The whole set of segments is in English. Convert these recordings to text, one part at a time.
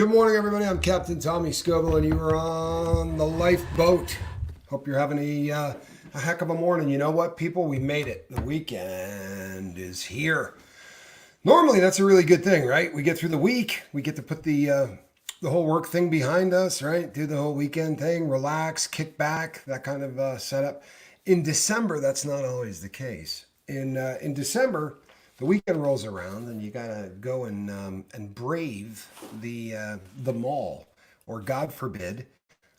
Good morning, everybody. I'm Captain Tommy Scoble, and you are on the lifeboat. Hope you're having a heck of a morning. You know what, people? We made it. The weekend is here. Normally, that's a really good thing, right? We get through the week. We get to put the whole work thing behind us, right? Do the whole weekend thing, relax, kick back, that kind of setup. In December, that's not always the case. In December, the weekend rolls around and you gotta go and brave the mall, or God forbid,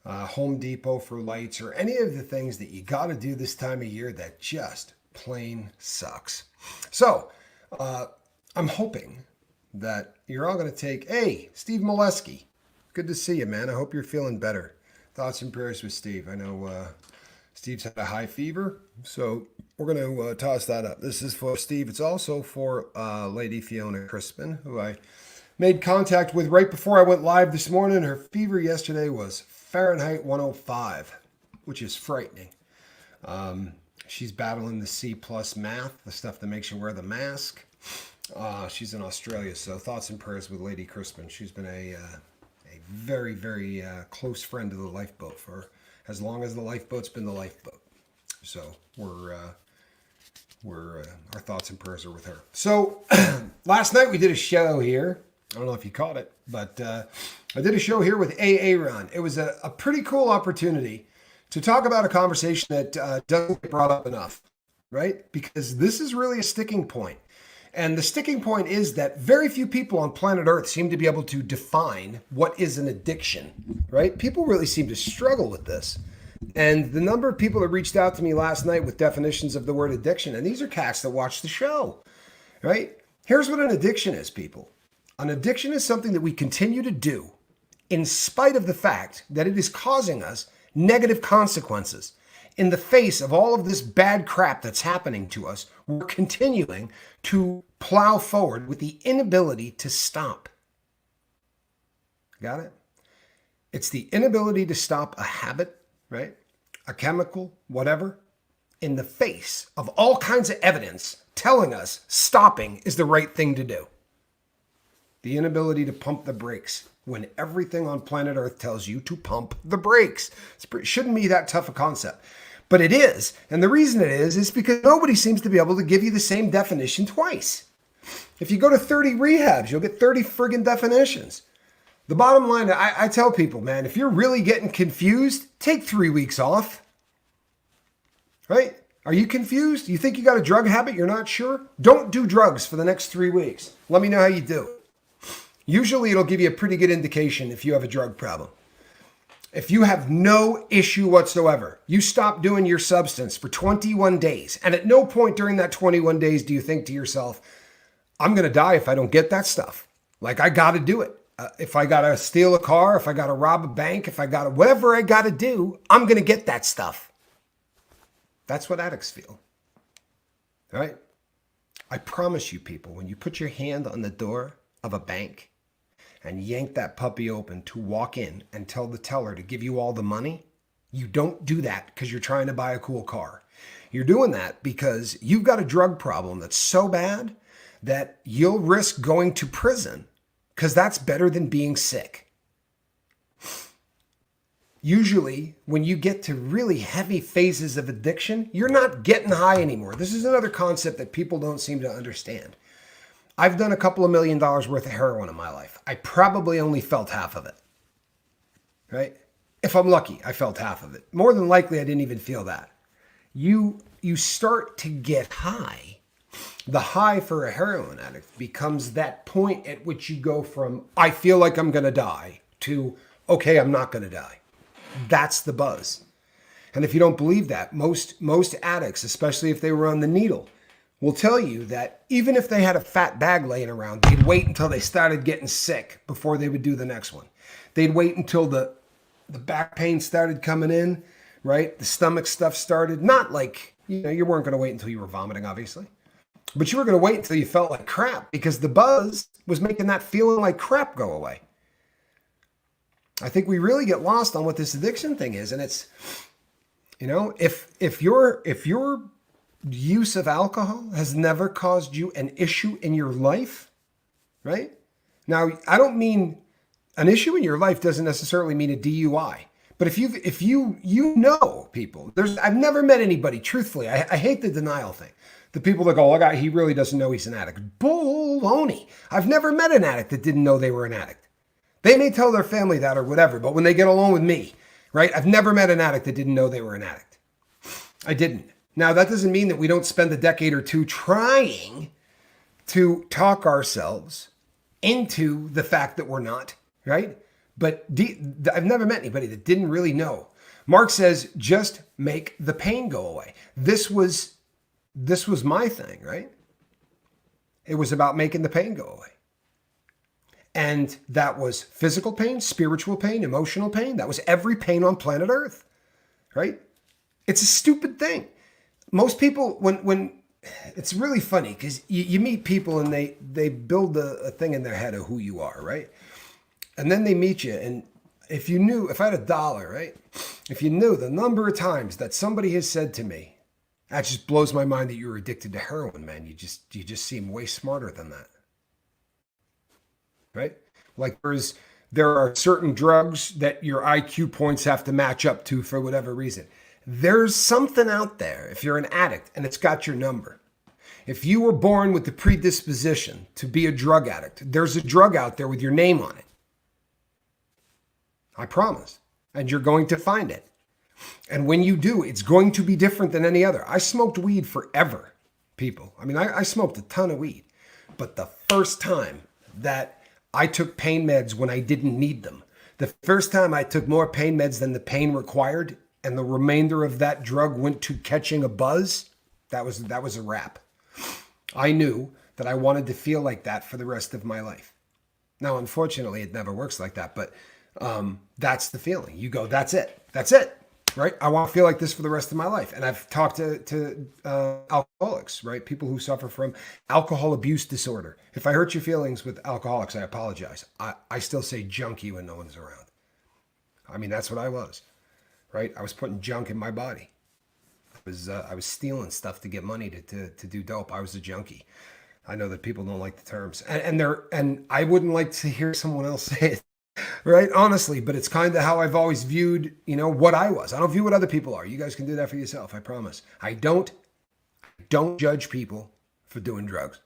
Home Depot for lights, or any of the things that you gotta do this time of year that just plain sucks. So I'm hoping that you're all gonna take. Hey, Steve Molesky, good to see you, man. I hope you're feeling better. Thoughts and prayers with Steve. I know Steve's had a high fever, so we're going to toss that up. This is for Steve. It's also for Lady Fiona Crispin, who I made contact with right before I went live this morning. Her fever yesterday was Fahrenheit 105, which is frightening. She's battling the C plus math, the stuff that makes you wear the mask. She's in Australia, so thoughts and prayers with Lady Crispin. She's been a very, very close friend of the lifeboat for as long as the lifeboat's been the lifeboat. So our thoughts and prayers are with her. So last night we did a show here. I don't know if you caught it, but I did a show here with A.A. Ron. It was a pretty cool opportunity to talk about a conversation that doesn't get brought up enough, right? Because this is really a sticking point. And the sticking point is that very few people on planet Earth seem to be able to define what is an addiction, right? People really seem to struggle with this. And the number of people that reached out to me last night with definitions of the word addiction, and these are cats that watch the show, right? Here's what an addiction is, people. An addiction is something that we continue to do in spite of the fact that it is causing us negative consequences. In the face of all of this bad crap that's happening to us, we're continuing to plow forward with the inability to stop. Got it? It's the inability to stop a habit, right? A chemical, whatever, in the face of all kinds of evidence telling us stopping is the right thing to do. The inability to pump the brakes when everything on planet Earth tells you to pump the brakes. It shouldn't be that tough a concept. But it is. And the reason it is because nobody seems to be able to give you the same definition twice. If you go to 30 rehabs, you'll get 30 friggin' definitions. The bottom line, I tell people, man, if you're really getting confused, take 3 weeks off. Right? Are you confused? You think you got a drug habit? You're not sure? Don't do drugs for the next 3 weeks. Let me know how you do. Usually it'll give you a pretty good indication if you have a drug problem. If you have no issue whatsoever, you stop doing your substance for 21 days. And at no point during that 21 days do you think to yourself, I'm going to die if I don't get that stuff. Like, I got to do it. If I got to steal a car, if I got to rob a bank, if I got to, whatever I got to do, I'm going to get that stuff. That's what addicts feel. All right? I promise you, people, when you put your hand on the door of a bank and yank that puppy open to walk in and tell the teller to give you all the money, you don't do that because you're trying to buy a cool car. You're doing that because you've got a drug problem that's so bad that you'll risk going to prison because that's better than being sick. Usually, when you get to really heavy phases of addiction, you're not getting high anymore. This is another concept that people don't seem to understand. I've done a couple of $1 million worth of heroin in my life. I probably only felt half of it, right? If I'm lucky, I felt half of it. More than likely, I didn't even feel that. You start to get high. The high for a heroin addict becomes that point at which you go from, I feel like I'm going to die, to, okay, I'm not going to die. That's the buzz. And if you don't believe that, most addicts, especially if they were on the needle, will tell you that even if they had a fat bag laying around, they'd wait until they started getting sick before they would do the next one. They'd wait until the back pain started coming in, right? The stomach stuff started. Not like, you weren't going to wait until you were vomiting, obviously. But you were going to wait until you felt like crap because the buzz was making that feeling like crap go away. I think we really get lost on what this addiction thing is. And it's, if your use of alcohol has never caused you an issue in your life, right? Now, I don't mean An issue in your life doesn't necessarily mean a DUI. But if you know people, I've never met anybody, truthfully, I hate the denial thing. The people that go, oh, he really doesn't know he's an addict. Baloney. I've never met an addict that didn't know they were an addict. They may tell their family that or whatever, but when they get along with me, right? I've never met an addict that didn't know they were an addict. I didn't. Now, that doesn't mean that we don't spend a decade or two trying to talk ourselves into the fact that we're not, right? But I've never met anybody that didn't really know. Mark says, just make the pain go away. This was my thing, right? It was about making the pain go away. And that was physical pain, spiritual pain, emotional pain. That was every pain on planet Earth, right? It's a stupid thing. Most people, when it's really funny because you meet people and they build a thing in their head of who you are, right? And then they meet you. And if I had $1, right? If you knew the number of times that somebody has said to me, that just blows my mind that you're addicted to heroin, man. You just seem way smarter than that. Right? Like there are certain drugs that your IQ points have to match up to for whatever reason. There's something out there if you're an addict and it's got your number. If you were born with the predisposition to be a drug addict, there's a drug out there with your name on it. I promise. And you're going to find it. And when you do, it's going to be different than any other. I smoked weed forever, people. I mean, I smoked a ton of weed. But the first time that I took pain meds when I didn't need them, the first time I took more pain meds than the pain required, and the remainder of that drug went to catching a buzz, that was a wrap. I knew that I wanted to feel like that for the rest of my life. Now, unfortunately, it never works like that, but that's the feeling. You go, that's it, right? I want to feel like this for the rest of my life. And I've talked to alcoholics, right? People who suffer from alcohol abuse disorder. If I hurt your feelings with alcoholics, I apologize. I still say junkie when no one's around. I mean, that's what I was, right? I was putting junk in my body. I was stealing stuff to get money to do dope. I was a junkie. I know that people don't like the terms, and I wouldn't like to hear someone else say it, right? Honestly, but it's kind of how I've always viewed, what I was. I don't view what other people are. You guys can do that for yourself. I promise. I don't judge people for doing drugs.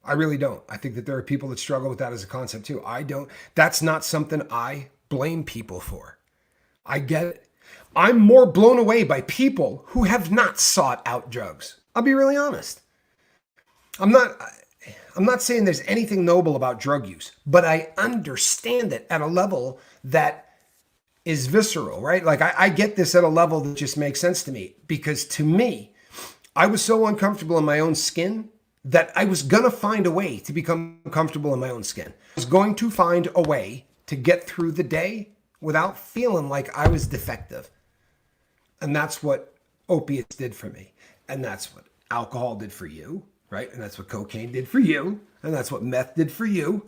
I really don't. I think that there are people that struggle with that as a concept too. That's not something I blame people for. I get it. I'm more blown away by people who have not sought out drugs. I'll be really honest. I'm not saying there's anything noble about drug use, but I understand it at a level that is visceral, right? Like I get this at a level that just makes sense to me, because to me, I was so uncomfortable in my own skin that I was going to find a way to become comfortable in my own skin. I was going to find a way to get through the day without feeling like I was defective. And that's what opiates did for me. And that's what alcohol did for you, right? And that's what cocaine did for you. And that's what meth did for you.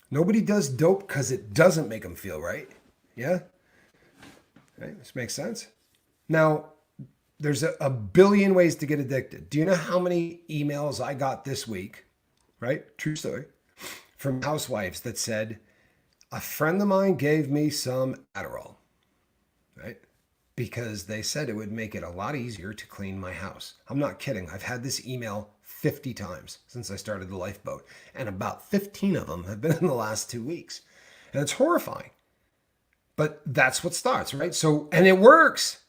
Nobody does dope because it doesn't make them feel right. Yeah? Right? This makes sense. Now, there's a billion ways to get addicted. Do you know how many emails I got this week, right? True story. From housewives that said, a friend of mine gave me some Adderall, right? Because they said it would make it a lot easier to clean my house. I'm not kidding. I've had this email 50 times since I started the lifeboat, and about 15 of them have been in the last 2 weeks. And it's horrifying. But that's what starts, right? So, and it works.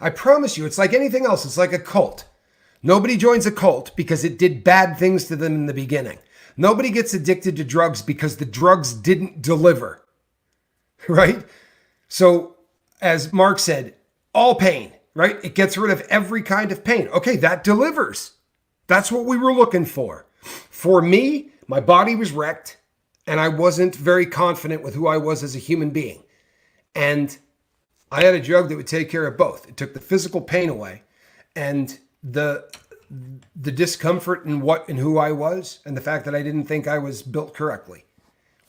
I promise you, it's like anything else. It's like a cult. Nobody joins a cult because it did bad things to them in the beginning. Nobody gets addicted to drugs because the drugs didn't deliver, right? So as Mark said, all pain, right? It gets rid of every kind of pain. Okay, that delivers. That's what we were looking for. For me, my body was wrecked and I wasn't very confident with who I was as a human being. And I had a drug that would take care of both. It took the physical pain away and the discomfort in what and who I was, and the fact that I didn't think I was built correctly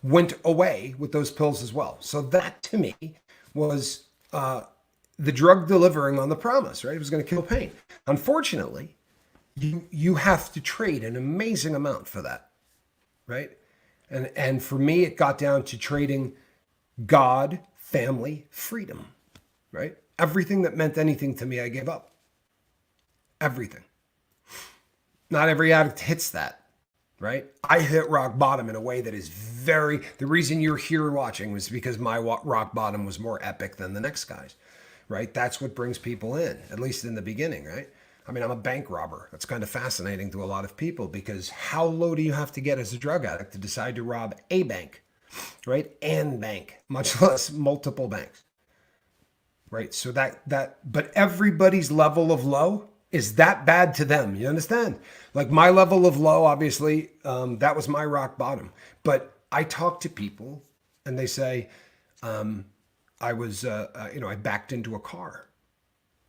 went away with those pills as well. So that to me was the drug delivering on the promise, right? It was going to kill pain. Unfortunately, you have to trade an amazing amount for that, right? And for me, it got down to trading God, family, freedom, right? Everything that meant anything to me, I gave up. Everything. Not every addict hits that, right? I hit rock bottom in a way that is the reason you're here watching was because my rock bottom was more epic than the next guy's, right? That's what brings people in, at least in the beginning, right? I mean, I'm a bank robber. That's kind of fascinating to a lot of people because how low do you have to get as a drug addict to decide to rob a bank, right? And bank, much less multiple banks, right? So but everybody's level of low is that bad to them. You understand? Like my level of low, obviously, that was my rock bottom. But I talk to people and they say, I was, I backed into a car.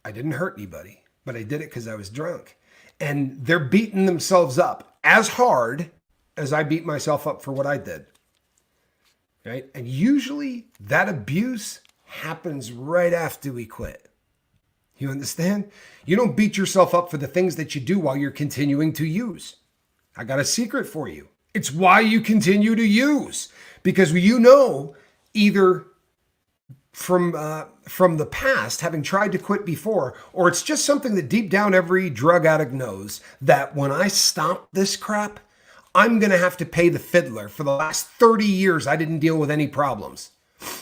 I didn't hurt anybody, but I did it because I was drunk. And they're beating themselves up as hard as I beat myself up for what I did. Right? And usually that abuse happens right after we quit. You understand? You don't beat yourself up for the things that you do while you're continuing to use. I got a secret for you. It's why you continue to use. Because either from the past, having tried to quit before, or it's just something that deep down every drug addict knows that when I stop this crap, I'm going to have to pay the fiddler. For the last 30 years, I didn't deal with any problems,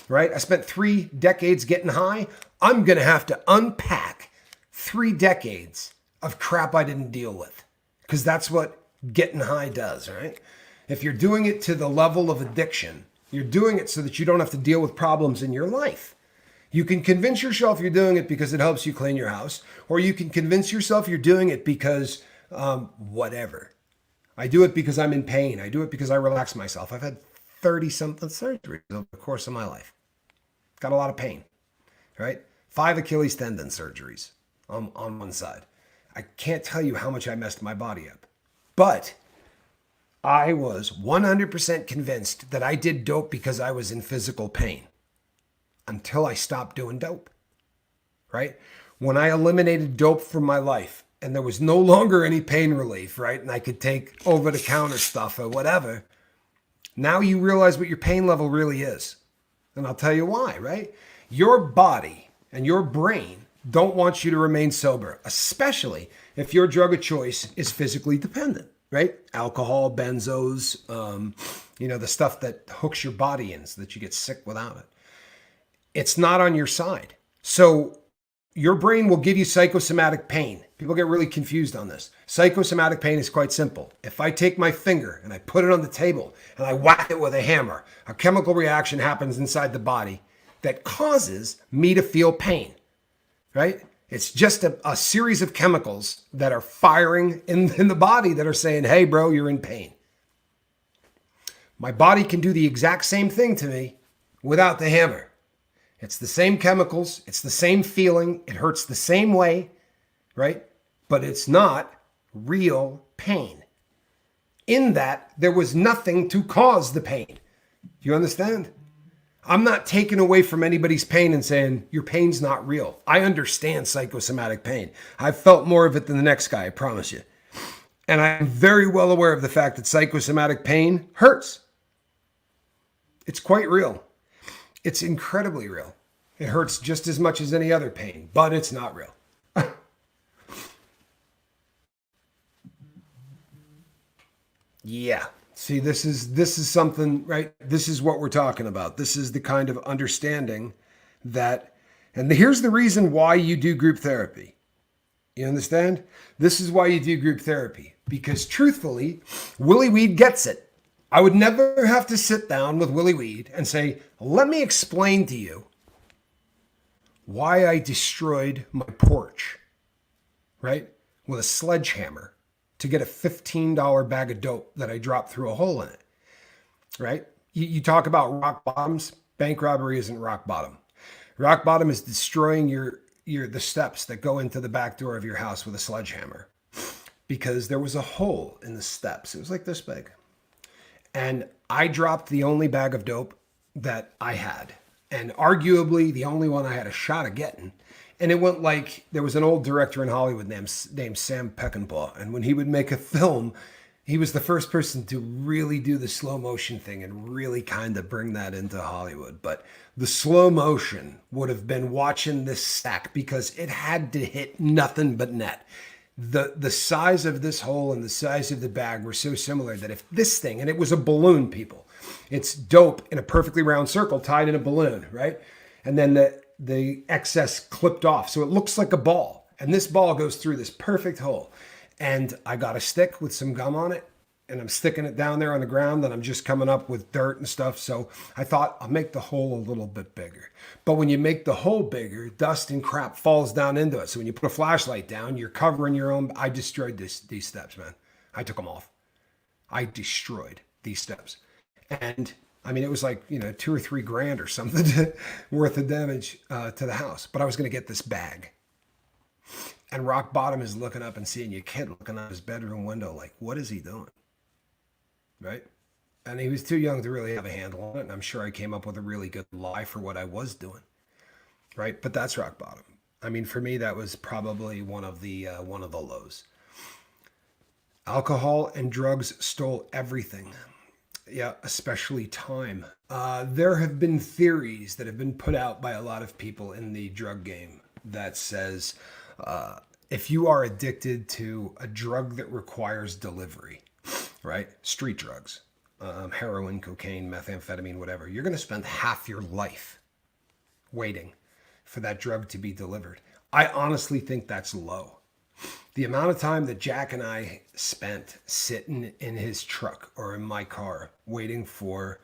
right? I spent 3 decades getting high. I'm going to have to unpack 3 decades of crap I didn't deal with because that's what getting high does, right? If you're doing it to the level of addiction, you're doing it so that you don't have to deal with problems in your life. You can convince yourself you're doing it because it helps you clean your house, or you can convince yourself you're doing it because whatever. I do it because I'm in pain. I do it because I relax myself. I've had 30-something surgeries over the course of my life. Got a lot of pain, right? 5 Achilles tendon surgeries on one side. I can't tell you how much I messed my body up. But I was 100% convinced that I did dope because I was in physical pain until I stopped doing dope, right? When I eliminated dope from my life and there was no longer any pain relief, right? And I could take over-the-counter stuff or whatever. Now you realize what your pain level really is. And I'll tell you why, right? Your body and your brain don't want you to remain sober, especially if your drug of choice is physically dependent, right? Alcohol, benzos, the stuff that hooks your body in so that you get sick without it. It's not on your side. So your brain will give you psychosomatic pain. People get really confused on this. Psychosomatic pain is quite simple. If I take my finger and I put it on the table and I whack it with a hammer, a chemical reaction happens inside the body that causes me to feel pain, right? It's just a series of chemicals that are firing in the body that are saying, hey, bro, you're in pain. My body can do the exact same thing to me without the hammer. It's the same chemicals. It's the same feeling. It hurts the same way, right? But it's not real pain. In that, there was nothing to cause the pain. Do you understand? I'm not taking away from anybody's pain and saying, your pain's not real. I understand psychosomatic pain. I've felt more of it than the next guy, I promise you. And I'm very well aware of the fact that psychosomatic pain hurts. It's quite real. It's incredibly real. It hurts just as much as any other pain, but it's not real. Yeah. See, this is something, right? This is what we're talking about. This is the kind of understanding that, and here's the reason why you do group therapy. You understand? This is why you do group therapy. Because truthfully, Willie Weed gets it. I would never have to sit down with Willie Weed and say, let me explain to you why I destroyed my porch, right? With a sledgehammer to get a $15 bag of dope that I dropped through a hole in it, right? You talk about rock bottoms. Bank robbery isn't rock bottom. Rock bottom is destroying the steps that go into the back door of your house with a sledgehammer because there was a hole in the steps. It was like this big. And I dropped the only bag of dope that I had, and arguably the only one I had a shot of getting. And it went like, there was an old director in Hollywood named Sam Peckinpah. And when he would make a film, He was the first person to really do the slow motion thing and really kind of bring that into Hollywood. But the slow motion would have been watching this sack because it had to hit nothing but net. The size of this hole and the size of the bag were so similar that if this thing, and it was a balloon, people, it's dope in a perfectly round circle tied in a balloon, right? And then the excess clipped off. So it looks like a ball. And this ball goes through this perfect hole. And I got a stick with some gum on it, and I'm sticking it down there on the ground, and I'm just coming up with dirt and stuff. So I thought I'll make the hole a little bit bigger. But when you make the hole bigger, dust and crap falls down into it. So when you put a flashlight down, you're covering your own. I destroyed these steps, man. I took them off. I destroyed these steps. And I mean, it was like, you know, 2 or 3 grand or something worth of damage to the house. But I was going to get this bag. And Rock Bottom is looking up and seeing your kid looking out his bedroom window like, what is he doing? Right? And he was too young to really have a handle on it. And I'm sure I came up with a really good lie for what I was doing. Right? But that's rock bottom. I mean, for me, that was probably one of the lows. Alcohol and drugs stole everything. Yeah, especially time. There have been theories that have been put out by a lot of people in the drug game that says, if you are addicted to a drug that requires delivery, right? Street drugs, heroin, cocaine, methamphetamine, whatever, you're going to spend half your life waiting for that drug to be delivered. I honestly think that's low. The amount of time that Jack and I spent sitting in his truck or in my car waiting for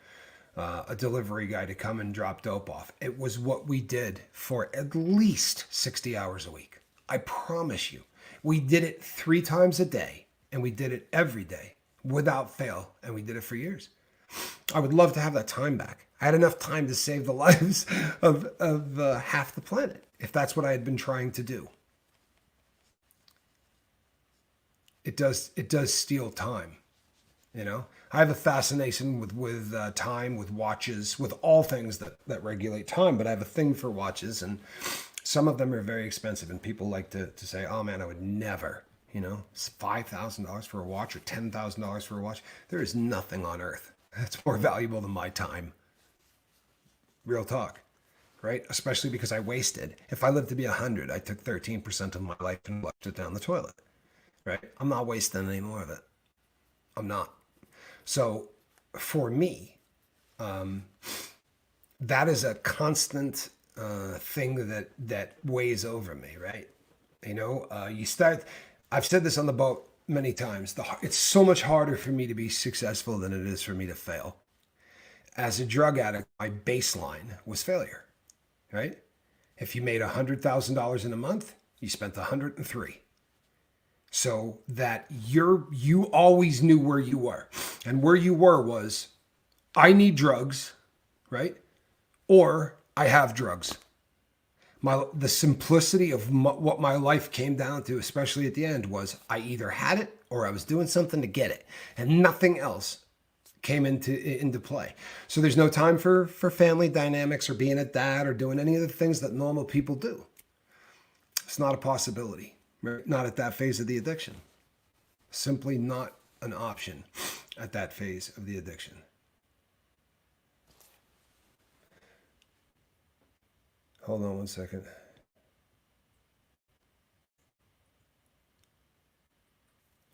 a delivery guy to come and drop dope off, it was what we did for at least 60 hours a week. I promise you, we did it 3 times a day, and we did it every day without fail, and we did it for years. I would love to have that time back. I had enough time to save the lives of half the planet, if that's what I had been trying to do. It does steal time, you know. I have a fascination with time, with watches, with all things that regulate time, but I have a thing for watches, and some of them are very expensive, and people like to say, oh man, I would never, you know, it's $5,000 for a watch or $10,000 for a watch. There is nothing on earth that's more valuable than my time. Real talk, right? Especially because I wasted. If I lived to be 100, I took 13% of my life and flushed it down the toilet, right? I'm not wasting any more of it. I'm not. So for me, that is a constant thing that weighs over me, right? You know, I've said this on the boat many times. It's so much harder for me to be successful than it is for me to fail. As a drug addict, my baseline was failure, right? If you made $100,000 in a month, you spent 103. So that you always knew where you were. And where you were was, I need drugs, right? Or I have drugs. The simplicity of what my life came down to, especially at the end, was I either had it or I was doing something to get it. And nothing else came into play. So there's no time for family dynamics or being a dad or doing any of the things that normal people do. It's not a possibility. Not at that phase of the addiction. Simply not an option at that phase of the addiction. Hold on one second.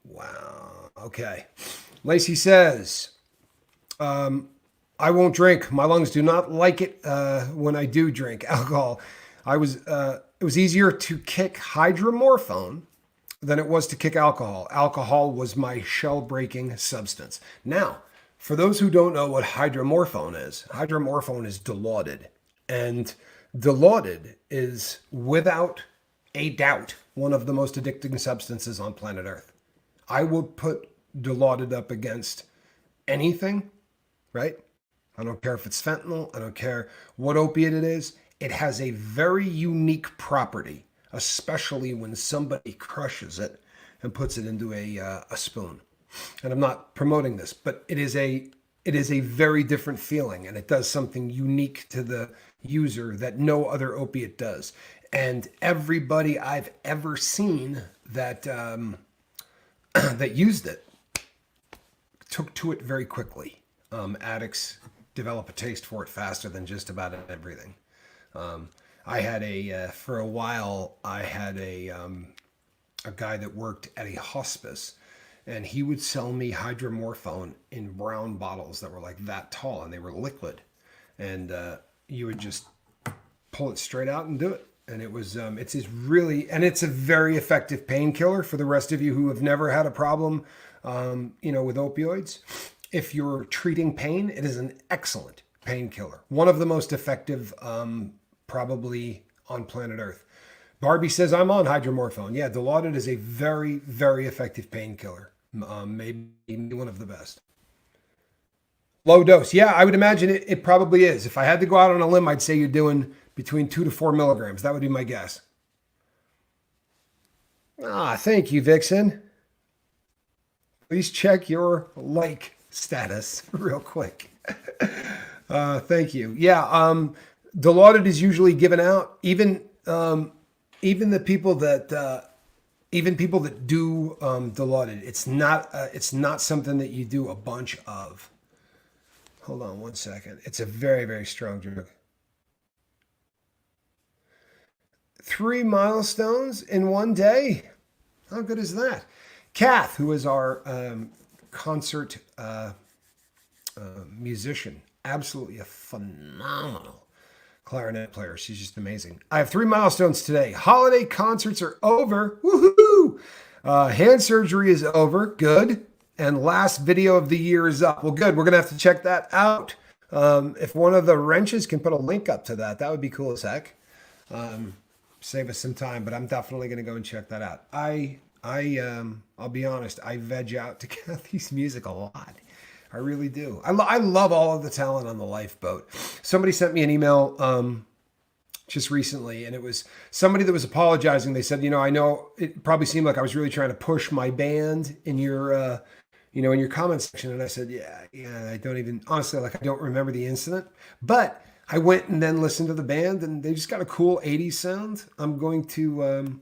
Wow. Okay. Lacey says, I won't drink. My lungs do not like it when I do drink alcohol. It was easier to kick hydromorphone than it was to kick alcohol. Alcohol was my shell-breaking substance. Now, for those who don't know what hydromorphone is Dilaudid. And Dilaudid is, without a doubt, one of the most addicting substances on planet Earth. I will put Dilaudid up against anything, right? I don't care if it's fentanyl. I don't care what opiate it is. It has a very unique property, especially when somebody crushes it and puts it into a spoon. And I'm not promoting this, but it is a very different feeling, and it does something unique to the user that no other opiate does. And everybody I've ever seen that that used it took to it very quickly. Addicts develop a taste for it faster than just about everything. I had for a while, I had a guy that worked at a hospice, and he would sell me hydromorphone in brown bottles that were like that tall, and they were liquid. And you would just pull it straight out and do it. And it was, it's a very effective painkiller for the rest of you who have never had a problem, with opioids. If you're treating pain, it is an excellent painkiller. One of the most effective, probably on planet Earth. Barbie says, I'm on hydromorphone. Yeah, Dilaudid is a very, very effective painkiller. Maybe one of the best. Low dose. Yeah, I would imagine it probably is. If I had to go out on a limb, I'd say you're doing between 2 to 4 milligrams. That would be my guess. Thank you, Vixen. Please check your like status real quick. Thank you. Yeah, Dilaudid is usually given out. Even the people that do Dilaudid, it's not something that you do a bunch of. Hold on one second. It's a very, very strong drug. 3 milestones in one day. How good is that? Kath, who is our concert musician, absolutely a phenomenal clarinet player. She's just amazing. I have 3 milestones today. Holiday concerts are over. Woohoo! Hand surgery is over. Good. And last video of the year is up. Well, good. We're going to have to check that out. If one of the wrenches can put a link up to that, that would be cool as heck. Save us some time, but I'm definitely going to go and check that out. I'll be honest, I veg out to Kathy's music a lot. I really do. I love all of the talent on the Lifeboat. Somebody sent me an email just recently, and it was somebody that was apologizing. They said, I know it probably seemed like I was really trying to push my band in your in your comment section. And I said, yeah, I don't even, honestly, I don't remember the incident, but I went and then listened to the band, and they just got a cool 80s sound. I'm going to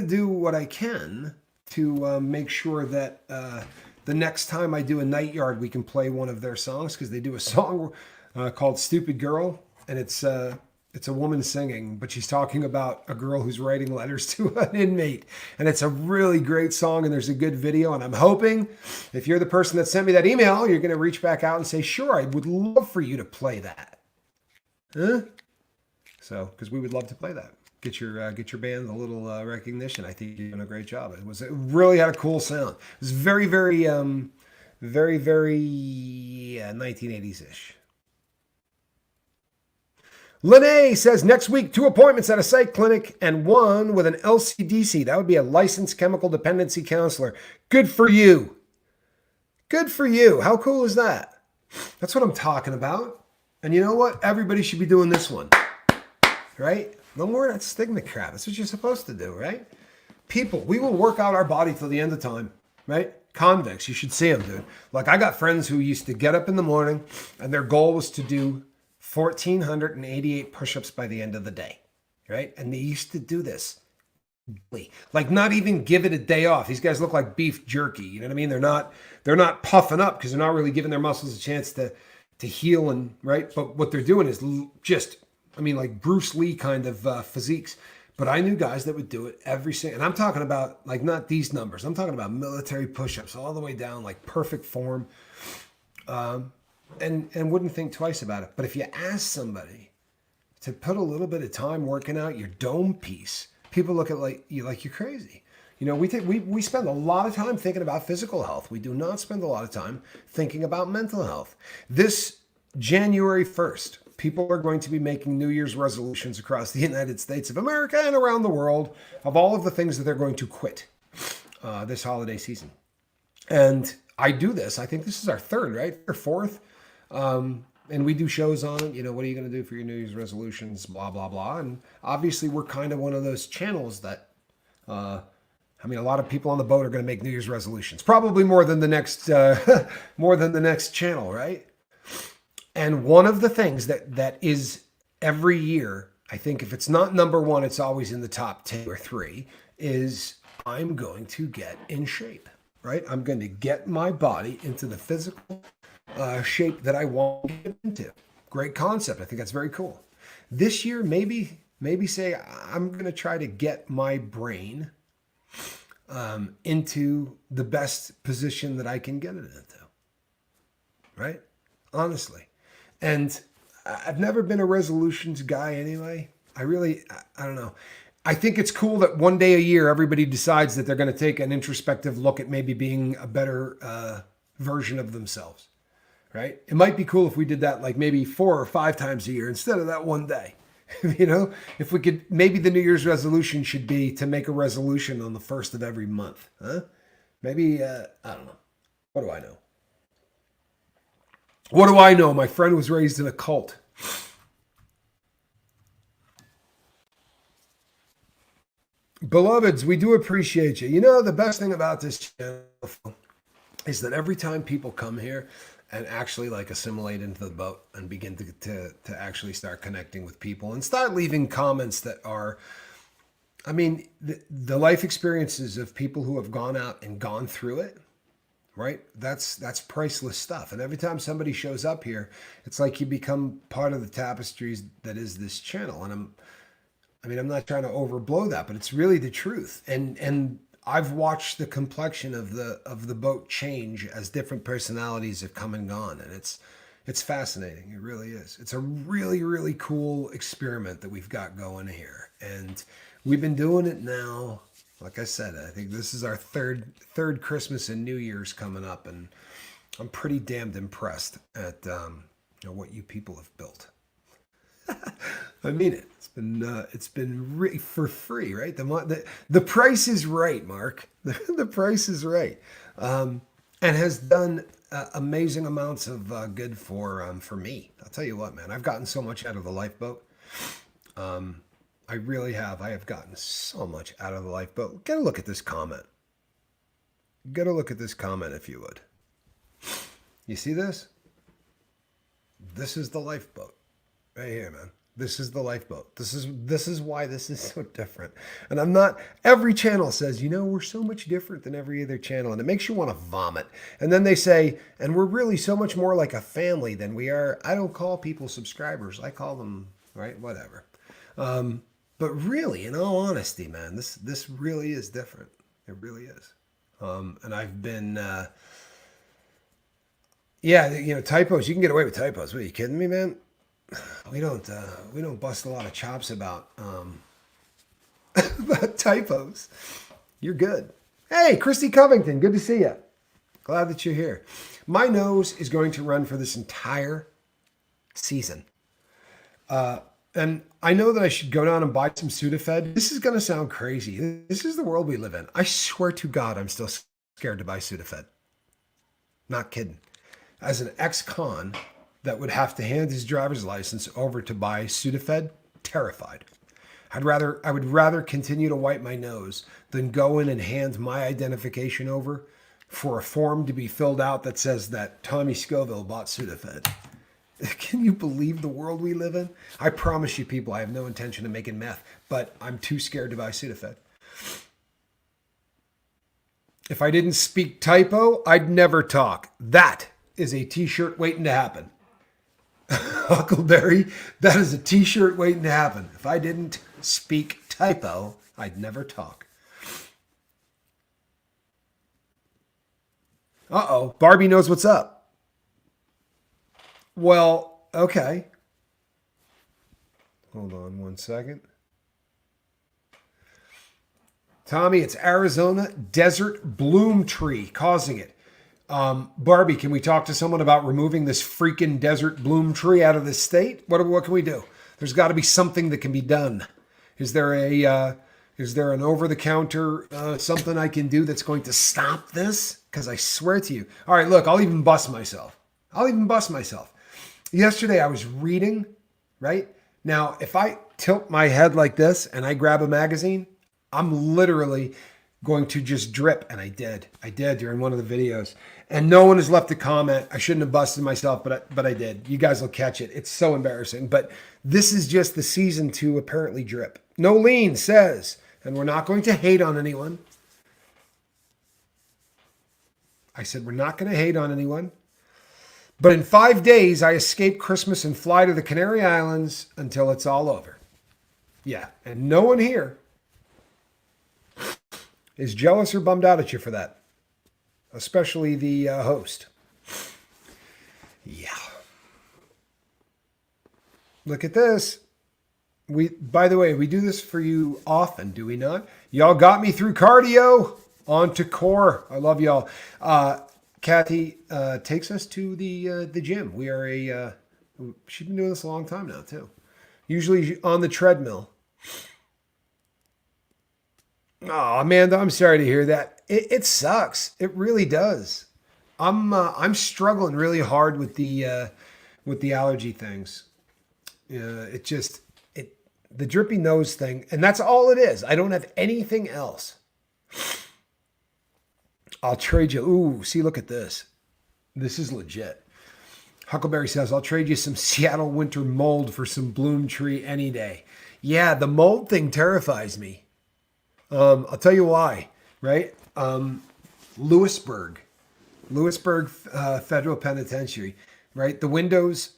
do what I can to make sure that the next time I do a Night Yard, we can play one of their songs, because they do a song called Stupid Girl, and it's a woman singing, but she's talking about a girl who's writing letters to an inmate. And it's a really great song, and there's a good video. And I'm hoping if you're the person that sent me that email, you're going to reach back out and say, sure, I would love for you to play that. Huh? So, because we would love to play that. Get your band a little recognition. I think you're doing a great job. It really had a cool sound. It was very, very, very, very 1980s-ish. Lene says, next week, 2 appointments at a psych clinic and 1 with an LCDC. That would be a licensed chemical dependency counselor. Good for you. Good for you. How cool is that? That's what I'm talking about. And you know what? Everybody should be doing this one. Right? No more of that stigma crap. That's what you're supposed to do, right? People, we will work out our body till the end of time, right? Convicts, you should see them, dude. Like, I got friends who used to get up in the morning, and their goal was to do 1,488 push-ups by the end of the day, right? And they used to do this. Like, not even give it a day off. These guys look like beef jerky, you know what I mean? They're not puffing up because they're not really giving their muscles a chance to heal, and right? But what they're doing is just, like Bruce Lee kind of physiques. But I knew guys that would do it every single, and I'm talking about like not these numbers. I'm talking about military push-ups all the way down, like perfect form, and wouldn't think twice about it. But if you ask somebody to put a little bit of time working out your dome piece, people look at you like you're crazy. We spend a lot of time thinking about physical health. We do not spend a lot of time thinking about mental health. This January 1st, people are going to be making New Year's resolutions across the United States of America and around the world of all of the things that they're going to quit this holiday season. And I do this. I think this is our 3rd, right? Or 4th. And we do shows on it. What are you going to do for your New Year's resolutions? Blah, blah, blah. And obviously we're kind of one of those channels that, a lot of people on the boat are going to make New Year's resolutions. Probably more than the next, channel, right? And one of the things that is every year, I think if it's not number 1, it's always in the top 2 or 3, is I'm going to get in shape, right? I'm going to get my body into the physical shape that I want to get into. Great concept. I think that's very cool. This year, maybe say I'm going to try to get my brain into the best position that I can get it into, right? Honestly. And I've never been a resolutions guy anyway. I don't know. I think it's cool that one day a year, everybody decides that they're going to take an introspective look at maybe being a better version of themselves, right? It might be cool if we did that like maybe 4 or 5 times a year instead of that one day. You know, if we could, maybe the New Year's resolution should be to make a resolution on the first of every month, huh? Maybe, I don't know. What do I know? What do I know? My friend was raised in a cult. Beloveds, we do appreciate you. You know, the best thing about this channel is that every time people come here and actually like assimilate into the boat and begin to actually start connecting with people and start leaving comments that are, I mean, the life experiences of people who have gone out and gone through it, right? That's priceless stuff. And every time somebody shows up here, it's like you become part of the tapestries that is this channel. And I'm not trying to overblow that, but it's really the truth. And I've watched the complexion of the boat change as different personalities have come and gone, and it's fascinating. It really is. It's a really, really cool experiment that we've got going here, and we've been doing it now. Like I said, I think this is our third Christmas and New Year's coming up, and I'm pretty damned impressed at what you people have built. I mean it. It's been for free, right? The price is right, Mark. The price is right, and has done amazing amounts of good for me. I'll tell you what, man. I've gotten so much out of the lifeboat. I really have. I have gotten so much out of the lifeboat. Get a look at this comment. Get a look at this comment, if you would. You see this? This is the lifeboat. Right here, man. This is the lifeboat. This is why this is so different. And I'm not, every channel says, we're so much different than every other channel. And it makes you want to vomit. And then they say, and we're really so much more like a family than we are. I don't call people subscribers. I call them, right, whatever. But really, in all honesty, man, this really is different. It really is. And I've been, typos. You can get away with typos. What, are you kidding me, man? We don't bust a lot of chops about about typos. You're good. Hey, Christy Covington, good to see you. Glad that you're here. My nose is going to run for this entire season. And I know that I should go down and buy some Sudafed. This is going to sound crazy. This is the world we live in. I swear to God, I'm still scared to buy Sudafed. Not kidding. As an ex-con that would have to hand his driver's license over to buy Sudafed, terrified. I would rather continue to wipe my nose than go in and hand my identification over for a form to be filled out that says that Tommy Scoville bought Sudafed. Can you believe the world we live in? I promise you people, I have no intention of making meth, but I'm too scared to buy Sudafed. If I didn't speak typo, I'd never talk. That is a t-shirt waiting to happen. Huckleberry, that is a t-shirt waiting to happen. If I didn't speak typo, I'd never talk. Uh-oh, Barbie knows what's up. Well, okay. Hold on one second. Tommy, it's Arizona desert bloom tree causing it. Barbie, can we talk to someone about removing this freaking desert bloom tree out of the state? What can we do? There's got to be something that can be done. Is there an over-the-counter something I can do that's going to stop this? Because I swear to you. All right, look, I'll even bust myself. Yesterday I was reading, right? Now, if I tilt my head like this and I grab a magazine, I'm literally going to just drip. And I did during one of the videos. And no one has left a comment. I shouldn't have busted myself, but I did. You guys will catch it. It's so embarrassing. But this is just the season to apparently drip. Nolene says, and we're not going to hate on anyone. I said, we're not going to hate on anyone. But in 5 days, I escape Christmas and fly to the Canary Islands until it's all over. Yeah, and no one here is jealous or bummed out at you for that, especially the host. Yeah. Look at this. By the way, we do this for you often, do we not? Y'all got me through cardio. On to core. I love y'all. Kathy takes us to the gym. We are she's been doing this a long time now too. Usually on the treadmill. Oh, Amanda, I'm sorry to hear that. It sucks. It really does. I'm struggling really hard with the allergy things. The drippy nose thing, and that's all it is. I don't have anything else. I'll trade you. Ooh, see, look at this. This is legit. Huckleberry says, I'll trade you some Seattle winter mold for some bloom tree any day. Yeah, the mold thing terrifies me. I'll tell you why, right? Lewisburg Federal Penitentiary, right? The windows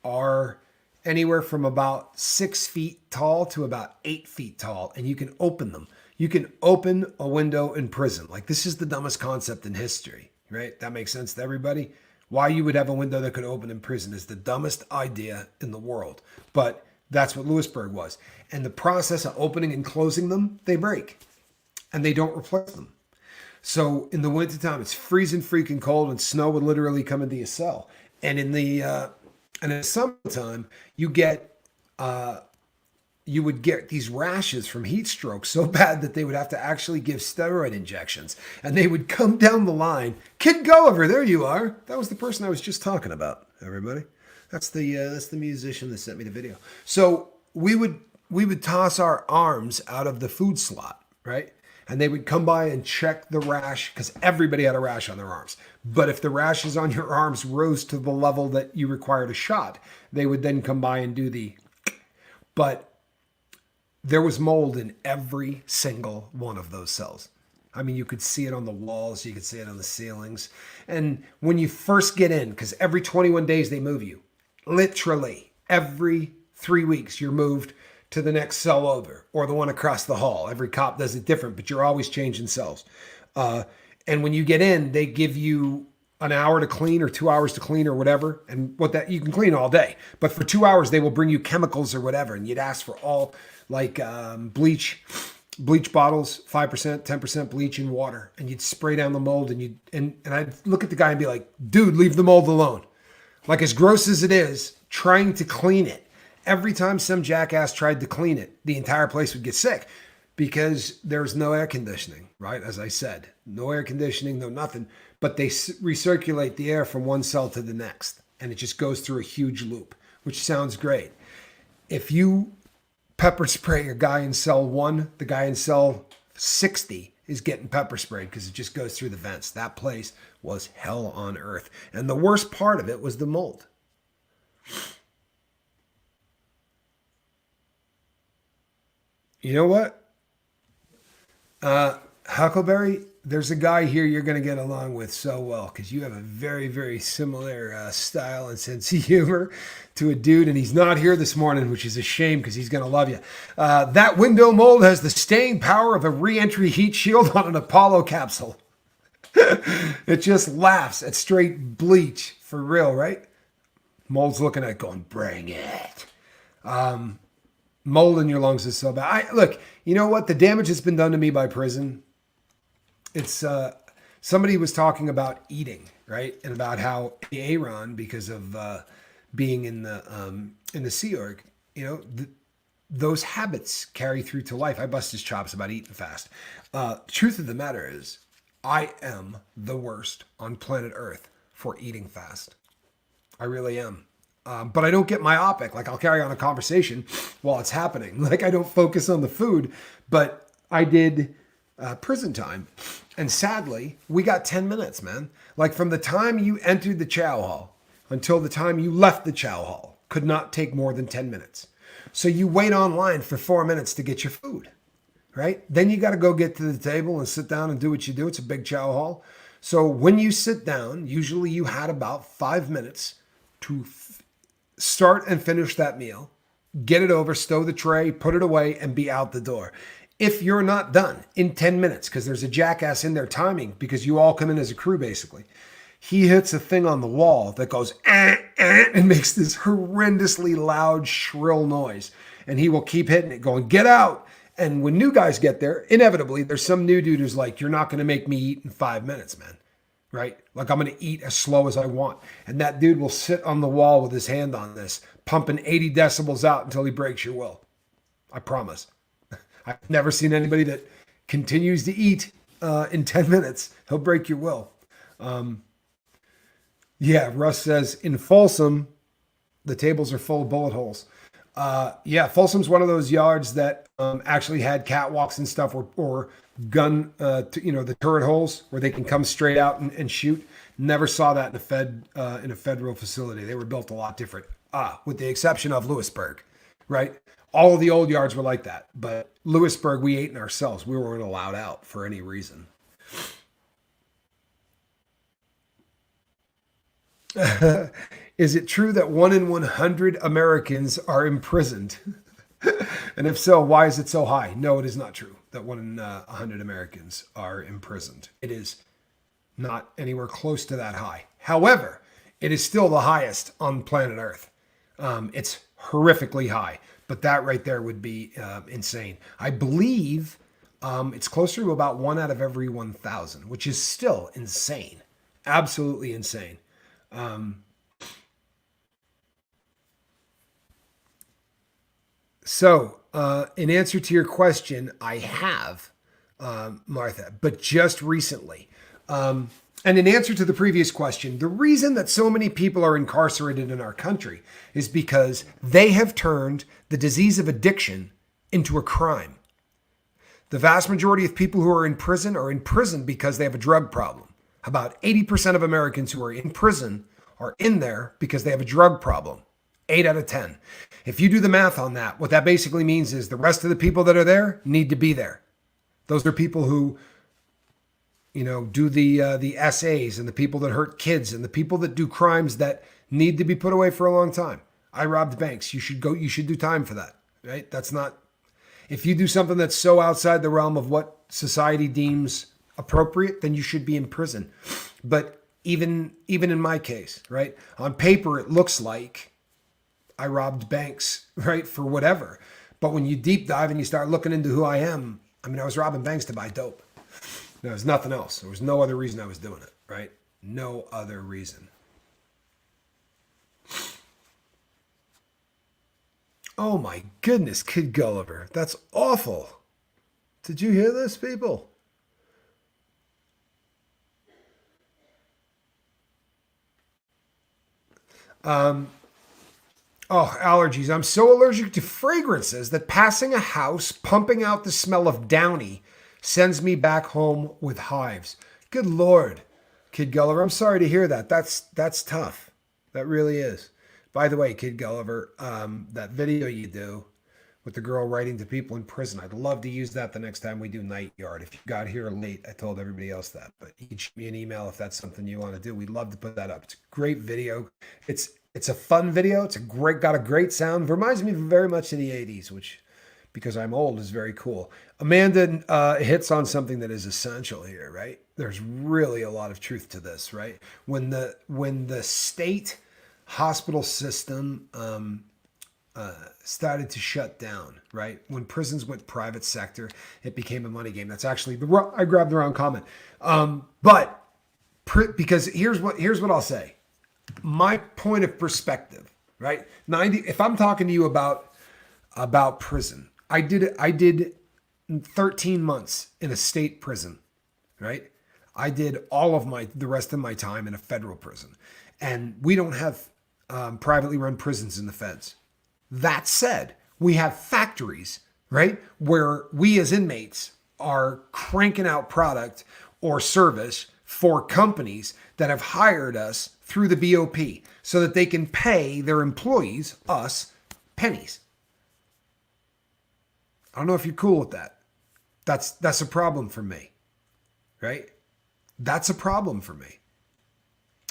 are anywhere from about 6 feet tall to about 8 feet tall, and you can open them. You can open a window in prison. Like, this is the dumbest concept in history, right? That makes sense to everybody. Why you would have a window that could open in prison is the dumbest idea in the world. But that's what Lewisburg was. And the process of opening and closing them, they break. And they don't replace them. So in the wintertime, it's freezing freaking cold, and snow would literally come into your cell. And in the summertime, you would get these rashes from heat stroke so bad that they would have to actually give steroid injections. And they would come down the line. Kid Gulliver, there you are. That was the person I was just talking about, everybody. That's the musician that sent me the video. So we would toss our arms out of the food slot, right? And they would come by and check the rash, because everybody had a rash on their arms. But if the rashes on your arms rose to the level that you required a shot, they would then come by and do the... But there was mold in every single one of those cells. I mean, you could see it on the walls, you could see it on the ceilings. And when you first get in, because every 21 days they move you, literally every 3 weeks you're moved to the next cell over, or the one across the hall. Every cop does it different, but you're always changing cells. And when you get in, they give you an hour to clean or 2 hours to clean or whatever. And you can clean all day, but for 2 hours, they will bring you chemicals or whatever. And you'd ask for all like bleach bottles, 5%, 10% bleach in water. And you'd spray down the mold, and I'd look at the guy and be like, dude, leave the mold alone. Like, as gross as it is, trying to clean it. Every time some jackass tried to clean it, the entire place would get sick, because there's no air conditioning, right? As I said, no air conditioning, no nothing, but they recirculate the air from one cell to the next, and it just goes through a huge loop, which sounds great. If you pepper spray a guy in cell 1, the guy in cell 60 is getting pepper sprayed, because it just goes through the vents. That place was hell on earth. And the worst part of it was the mold. You know what? Huckleberry, there's a guy here you're going to get along with so well, because you have a very, very similar style and sense of humor to a dude, and he's not here this morning, which is a shame, because he's going to love you. That window mold has the staying power of a re-entry heat shield on an Apollo capsule. It just laughs at straight bleach, for real, right? Mold's looking at it going, bring it. Mold in your lungs is so bad. Look, you know what? The damage that's been done to me by prison, it's somebody was talking about eating, right? And about how Aaron, because of being in the Sea Org, you know, those habits carry through to life. I bust his chops about eating fast. Truth of the matter is, I am the worst on planet Earth for eating fast. I really am. But I don't get myopic. Like, I'll carry on a conversation while it's happening. Like, I don't focus on the food. But I did prison time. And sadly, we got 10 minutes, man. Like, from the time you entered the chow hall until the time you left the chow hall could not take more than 10 minutes. So you wait online for 4 minutes to get your food, right? Then you got to go get to the table and sit down and do what you do. It's a big chow hall. So when you sit down, usually you had about 5 minutes to start and finish that meal, get it over, stow the tray, put it away, and be out the door. If you're not done in 10 minutes, because there's a jackass in there timing, because you all come in as a crew basically, he hits a thing on the wall that goes and makes this horrendously loud, shrill noise. And he will keep hitting it, going, get out. And when new guys get there, inevitably, there's some new dude who's like, you're not going to make me eat in 5 minutes, man. Right? Like I'm going to eat as slow as I want. And that dude will sit on the wall with his hand on this, pumping 80 decibels out until he breaks your will. I promise. I've never seen anybody that continues to eat in 10 minutes. He'll break your will. Yeah, Russ says, in Folsom, the tables are full of bullet holes. Yeah, Folsom's one of those yards that actually had catwalks and stuff or gun, the turret holes where they can come straight out and shoot. Never saw that in a federal facility. They were built a lot different, with the exception of Lewisburg, right? All of the old yards were like that. But Lewisburg, we ate in ourselves. We weren't allowed out for any reason. Is it true that 1 in 100 Americans are imprisoned? And if so, why is it so high? No, it is not true that 1 in 100 Americans are imprisoned. It is not anywhere close to that high. However, it is still the highest on planet Earth. It's horrifically high, but that right there would be insane. I believe it's closer to about 1 out of every 1,000, which is still insane. Absolutely insane. So, in answer to your question, I have, Martha, but just recently. And in answer to the previous question, the reason that so many people are incarcerated in our country is because they have turned the disease of addiction into a crime. The vast majority of people who are in prison because they have a drug problem. About 80% of Americans who are in prison are in there because they have a drug problem. 8 out of 10. If you do the math on that, what that basically means is the rest of the people that are there need to be there. Those are people who, do the SAs and the people that hurt kids and the people that do crimes that need to be put away for a long time. I robbed banks. You should do time for that, right? That's not, if you do something that's so outside the realm of what society deems appropriate, then you should be in prison. But even in my case, right? On paper, it looks like I robbed banks, right? For whatever. But when you deep dive and you start looking into who I am, I was robbing banks to buy dope. There was nothing else. There was no other reason I was doing it, right? No other reason. Oh my goodness, Kid Gulliver. That's awful. Did you hear this, people? Allergies. I'm so allergic to fragrances that passing a house pumping out the smell of Downy sends me back home with hives. Good Lord, Kid Gulliver. I'm sorry to hear that. That's tough. That really is. By the way, Kid Gulliver, that video you do with the girl writing to people in prison, I'd love to use that the next time we do Night Yard. If you got here late, I told everybody else that, but you can shoot me an email if that's something you want to do. We'd love to put that up. It's a great video. It's a fun video. Got a great sound. Reminds me very much of the 80s, which, because I'm old, is very cool. Amanda hits on something that is essential here, right? There's really a lot of truth to this, right? When the state hospital system started to shut down, right? When prisons went private sector, it became a money game. That's actually I grabbed the wrong comment, because here's what I'll say. My point of perspective, right? If I'm talking to you about prison, I did 13 months in a state prison, right? I did all of the rest of my time in a federal prison, and we don't have privately run prisons in the feds. That said, we have factories, right? Where we as inmates are cranking out product or service for companies that have hired us through the BOP so that they can pay their employees, us, pennies. I don't know if you're cool with that. That's a problem for me, right? That's a problem for me.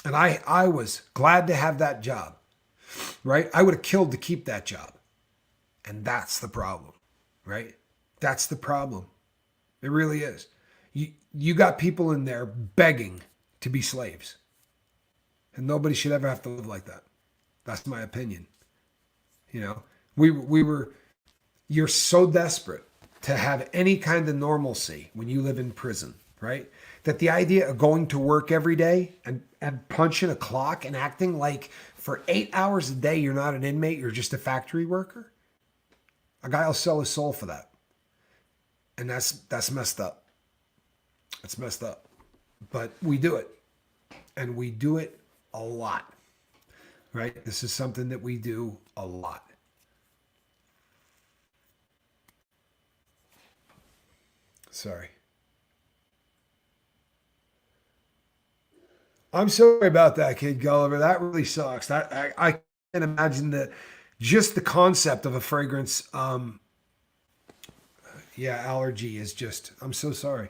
And I was glad to have that job, right? I would have killed to keep that job. And that's the problem, right? That's the problem. It really is. You got people in there begging to be slaves. And nobody should ever have to live like that. That's my opinion. You know, we were, you're so desperate to have any kind of normalcy when you live in prison, right? That the idea of going to work every day and punching a clock and acting like for 8 hours a day you're not an inmate, you're just a factory worker. A guy will sell his soul for that. And that's messed up. It's messed up. But we do it. And we do it a lot. Right? This is something that we do a lot. Sorry. I'm sorry about that, Kid Gulliver. That really sucks. I can't imagine that just the concept of a fragrance, allergy is just, I'm so sorry.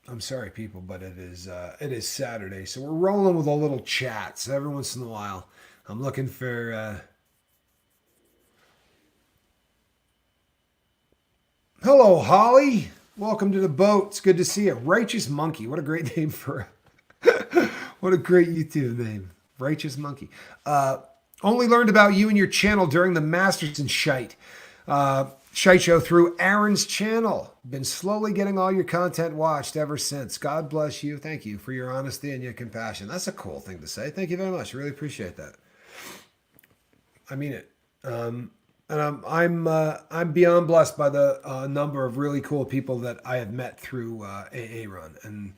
I'm sorry, people, but it is Saturday, so we're rolling with a little chat. So every once in a while, I'm looking for. Hello, Holly. Welcome to the boat. It's good to see you. Righteous Monkey. What a great name for. What a great YouTube name, Righteous Monkey. Only learned about you and your channel during the Masterson shite show through Aaron's channel. Been slowly getting all your content watched ever since. God bless you. Thank you for your honesty and your compassion. That's a cool thing to say. Thank you very much. I really appreciate that. I mean it. And I'm beyond blessed by the number of really cool people that I have met through AA Run, and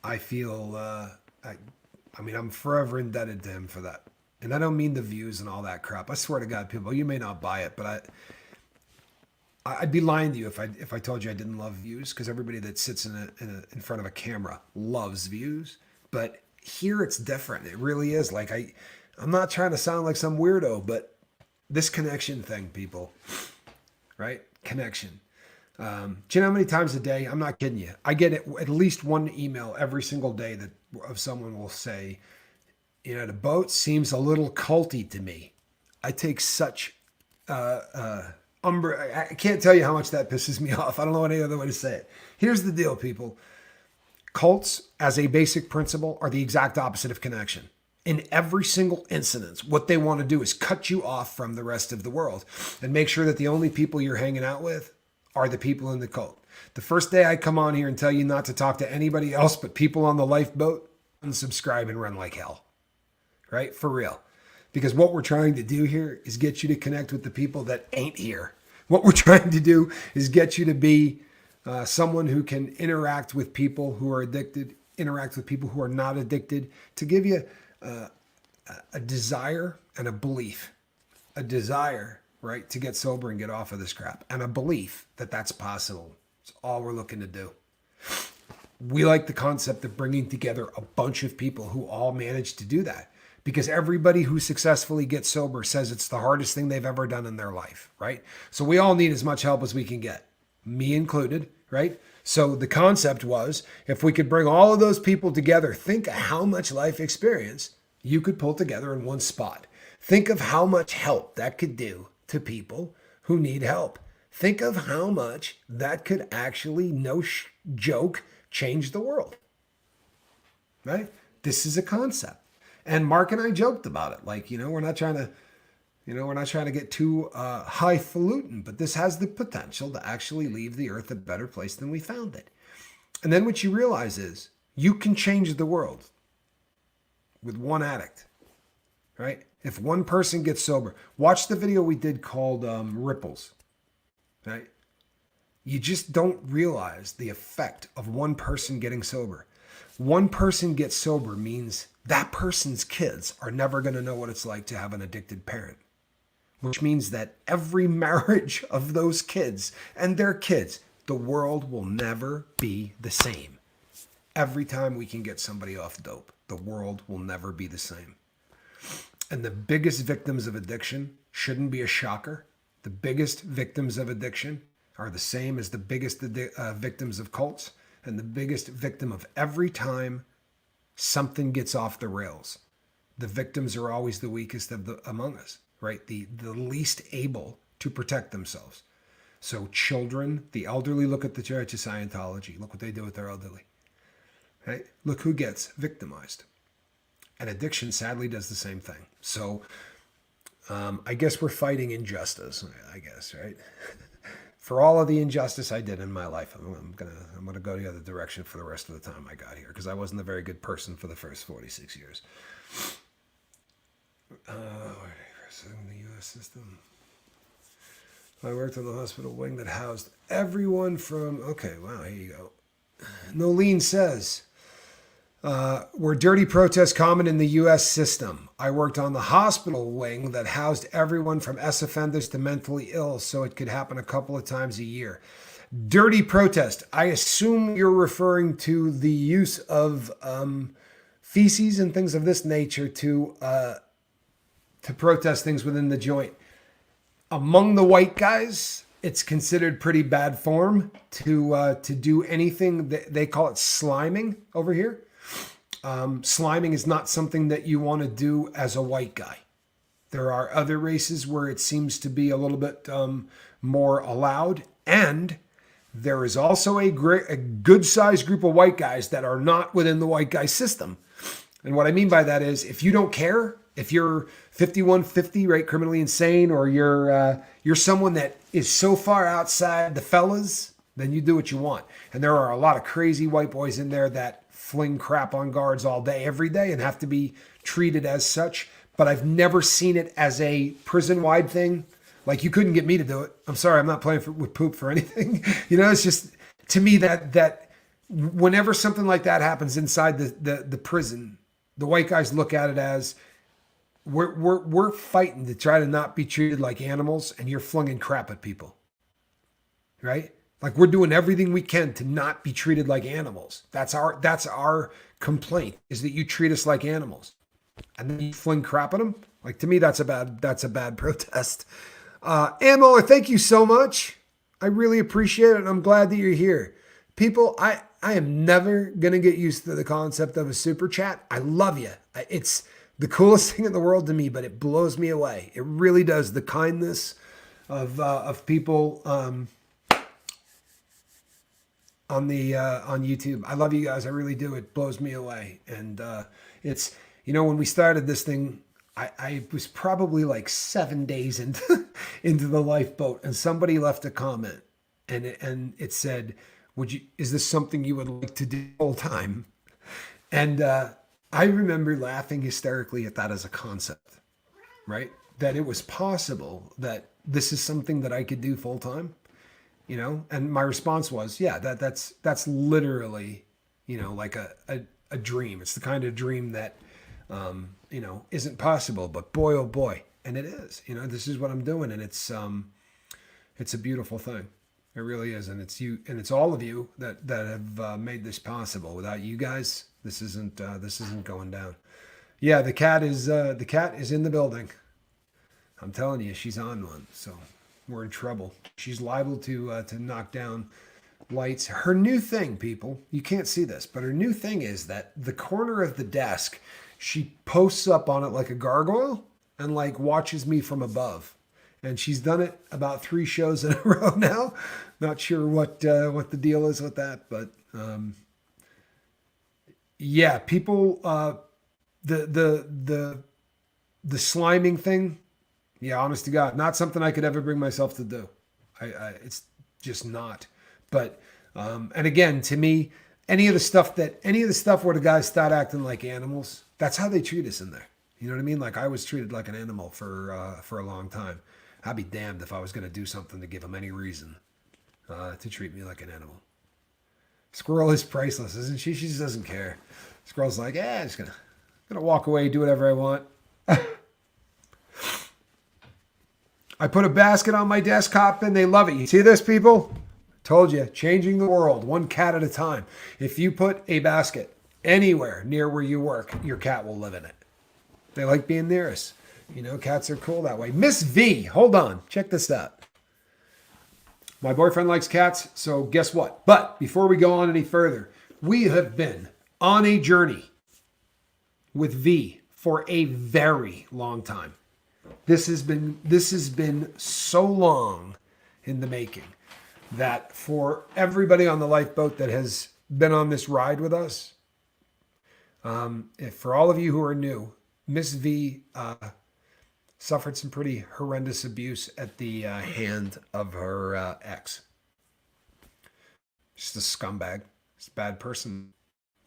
I feel I mean I'm forever indebted to him for that. And I don't mean the views and all that crap. I swear to God, people, you may not buy it, but I'd be lying to you if I told you I didn't love views, because everybody that sits in front of a camera loves views. But here it's different. It really is. Like I'm not trying to sound like some weirdo, but this connection thing, people, right? Connection. Do you know how many times a day? I'm not kidding you. I get at least one email every single day that of someone will say, you know, the boat seems a little culty to me. I take such I can't tell you how much that pisses me off. I don't know any other way to say it. Here's the deal, people. Cults, as a basic principle, are the exact opposite of connection. In every single instance, what they want to do is cut you off from the rest of the world and make sure that the only people you're hanging out with are the people in the cult. The first day I come on here and tell you not to talk to anybody else but people on the lifeboat, unsubscribe and run like hell. Right? For real. Because what we're trying to do here is get you to connect with the people that ain't here. What we're trying to do is get you to be someone who can interact with people who are addicted, interact with people who are not addicted, to give you a desire and a belief. A desire, right, to get sober and get off of this crap. And a belief that that's possible. It's all we're looking to do. We like the concept of bringing together a bunch of people who all manage to do that. Because everybody who successfully gets sober says it's the hardest thing they've ever done in their life, right? So we all need as much help as we can get, me included, right? So the concept was, if we could bring all of those people together, think of how much life experience you could pull together in one spot. Think of how much help that could do to people who need help. Think of how much that could actually, no joke, change the world, right? This is a concept. And Mark and I joked about it. Like, we're not trying to get too highfalutin, but this has the potential to actually leave the earth a better place than we found it. And then what you realize is you can change the world with one addict, right? If one person gets sober, watch the video we did called Ripples, right? You just don't realize the effect of one person getting sober. One person gets sober means that person's kids are never going to know what it's like to have an addicted parent, which means that every marriage of those kids and their kids, the world will never be the same. Every time we can get somebody off dope, the world will never be the same. And the biggest victims of addiction shouldn't be a shocker. The biggest victims of addiction are the same as the biggest victims of cults and the biggest victim of every time something gets off the rails. The victims are always the weakest among us, right? The least able to protect themselves. So children, the elderly, look at the Church of Scientology. Look what they do with their elderly. Right? Look who gets victimized. And addiction sadly does the same thing. So I guess we're fighting injustice, I guess, right? For all of the injustice I did in my life, I'm gonna go the other direction for the rest of the time I got here, because I wasn't a very good person for the first 46 years. In the U.S. system. I worked on the hospital wing that housed everyone from... Okay, wow, here you go. Nolene says, were dirty protests common in the U.S. system? I worked on the hospital wing that housed everyone from ex-offenders to mentally ill, so it could happen a couple of times a year. Dirty protest. I assume you're referring to the use of feces and things of this nature to protest things within the joint. Among the white guys, it's considered pretty bad form to do anything. They call it sliming over here. Sliming is not something that you want to do as a white guy. There are other races where it seems to be a little bit more allowed. And there is also a good-sized group of white guys that are not within the white guy system. And what I mean by that is, if you don't care, if you're 5150, right, criminally insane, or you're someone that is so far outside the fellas, then you do what you want. And there are a lot of crazy white boys in there that fling crap on guards all day, every day, and have to be treated as such. But I've never seen it as a prison-wide thing. Like, you couldn't get me to do it. I'm sorry, I'm not playing with poop for anything. It's just, to me, that whenever something like that happens inside the prison, the white guys look at it as, we're fighting to try to not be treated like animals, and you're flinging crap at people, right? Like, we're doing everything we can to not be treated like animals. That's our complaint, is that you treat us like animals, and then you fling crap at them. Like, to me, that's a bad protest. Ammo, thank you so much. I really appreciate it, and I'm glad that you're here. People, I am never gonna get used to the concept of a super chat. I love you. It's the coolest thing in the world to me, but it blows me away. It really does. The kindness of people on YouTube. I love you guys. I really do. It blows me away. And it's, when we started this thing, I was probably like 7 days into the lifeboat, and somebody left a comment, and it said, is this something you would like to do full time? And I remember laughing hysterically at that as a concept, right? That it was possible that this is something that I could do full time, And my response was, yeah, that's literally, like a dream. It's the kind of dream that, isn't possible, but boy, oh boy. And it is, this is what I'm doing. And it's a beautiful thing. It really is. And it's you, and it's all of you that have made this possible. Without you guys, this isn't going down. Yeah, the cat is in the building. I'm telling you, she's on one. So we're in trouble. She's liable to knock down lights. Her new thing, people, you can't see this, but her new thing is that the corner of the desk, she posts up on it like a gargoyle and like watches me from above. And she's done it about 3 shows in a row now. Not sure what the deal is with that, but yeah, people, the sliming thing. Yeah, honest to God, not something I could ever bring myself to do. It's just not. But and again, to me, any of the stuff where the guys start acting like animals, that's how they treat us in there. You know what I mean? Like, I was treated like an animal for a long time. I'd be damned if I was going to do something to give them any reason to treat me like an animal. Squirrel is priceless, isn't she? She just doesn't care. Squirrel's like, I'm just gonna walk away, do whatever I want. I put a basket on my desktop and they love it. You see this, people? Told you, changing the world one cat at a time. If you put a basket anywhere near where you work, your cat will live in it. They like being near us. Cats are cool that way. Miss V, hold on. Check this out. My boyfriend likes cats, so guess what? But before we go on any further, we have been on a journey with V for a very long time. This has been so long in the making that for everybody on the lifeboat that has been on this ride with us, if for all of you who are new, Miss V suffered some pretty horrendous abuse at the hand of her ex. Just a scumbag. Just a bad person.